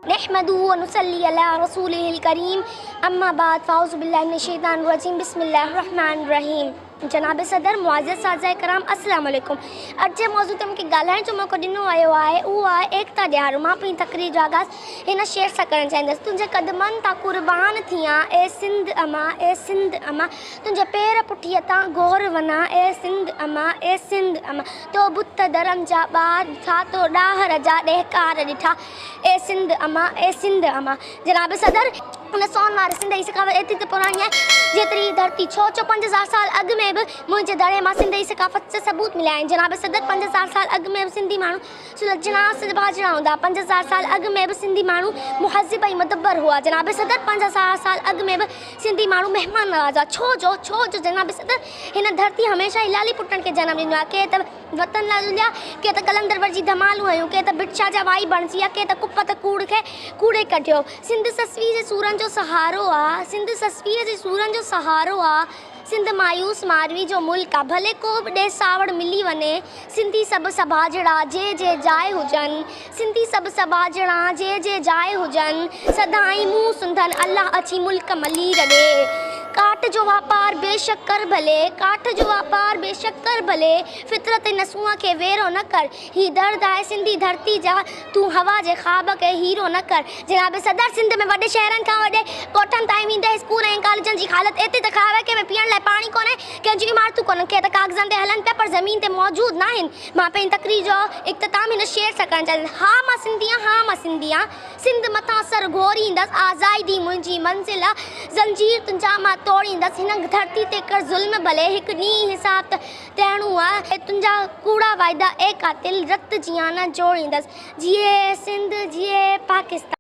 नहमदुहु व नुसल्ली अला रसूलिहिल करीम अम्मा बाद फ़ाउज़ु बिल्लाहि मिनश शैतानिर रजीम बिस्मिल्लाहिर रहमानिर रहीम। जनाब सदर मुआज़्ज़ज़ साज़ाए कराम अस्सलाम वालेकुम। अॼु जे मौज़ू ते मूंखे ॻाल्हाइण जो मौक़ो ॾिनो वियो आहे उहो आहे एकता ॾियारो। मां पंहिंजी तक़रीर जो आगाज़ हिन शेर सां करणु चाहींदसि। तुंहिंजे क़दमनि तां क़ुर्बान थियां ए सिंध अमा ए सिंध अमा, तुंहिंजे पेर पुठीअ तां गोर वञा ए सिंध अमा ए सिंध अमा, तो बुत दरम जा ॿार था तो ॾाहर जा ॾहकार ॾिठा ए सिंध अमा ए सिंध अमा। जनाब सदर उन सोन वारे सिंधई सकाफ़त एतिरी त पुराणी आहे जेतिरी धरती। छो 5000 साल अॻु में बि मुंहिंजे दड़े मां सिंधई सकाफ़त जा सबूत मिलिया आहिनि। जनाब सदर 5000 साल अॻु में बि सिंधी माण्हू सुलझनास भाॼड़ा हूंदा। 5000 साल अॻु में बि सिंधी माण्हू मुहज़िब ऐं मुदब्बर हुआ। जनाब सदर 5000 साल अॻु में बि सिंधी माण्हू महिमान नवाज़ हुआ। छो जो जनाब सदर हिन धरती हमेशह ई लाली पुटनि खे जनमु ॾिनो आहे। के त वतन लाइ जुलिया, के त कलंदर जी धमालूं हुयूं, के त बिटशा जा वाई बणिजी विया, के त कुपत कूड़ खे कूड़े कढियो। सिंध ससवी जे सूरनि जो सहारो आहे, सिंध ससवीअ जे सूरनि जो सहारो आहे। सिंध मायूस मारवी जो मुल्क आहे। भले को बि ॾे सावड़ मिली वञे, सिंधी सभु सभाजड़ा जे जाइ हुजनि, सिंधी सभु सभाजड़ा जे जाइ हुजनि, सदाई मुंहुं सुंधनि अल्लाह अची मुल्क मली रॾे। काठ जो वापार बेशक कर भले, काठ जो वापार बेशक कर भले, फितरत नसूअ खे वेरो न कर। ही दर्द आहे सिंधी धरती जा, तूं हवा जे ख़्वाब खे हीरो न कर। जनाब सदर सिंध में वॾे शहरनि खां वॾे कोठनि ताईं वेंदे स्कूल ऐं कॉलेजनि जी हालत एतिरी त ख़राबु आहे कि पीअण लाइ पाणी कोन्हे, कंहिंजी इमारतूं कोन्हनि, के त कागज़नि ते हलनि पिया पर ज़मीन ते मौजूदु न आहिनि। मां पंहिंजी तक़रीर जो इख़्तिताम हिन शेर सां करणु चाहींदसि। हा मां सिंधी आहियां, हा मां सिंधी आहियां, सिंध मथां सर घोरींदसि, आज़ादी मुंहिंजी मंज़िल आहे, ज़ंजीर तुंहिंजा मां तोड़ींदसि। हिन धरती ते कर ज़ुल्म भले, हिकु ॾींहुं हिसाब त ॾियणो आहे, तुंहिंजा कूड़ा वाइदा ए कातिल रत जियां न जोड़ींदसि। जिए सिंध जिए पाकिस्तान।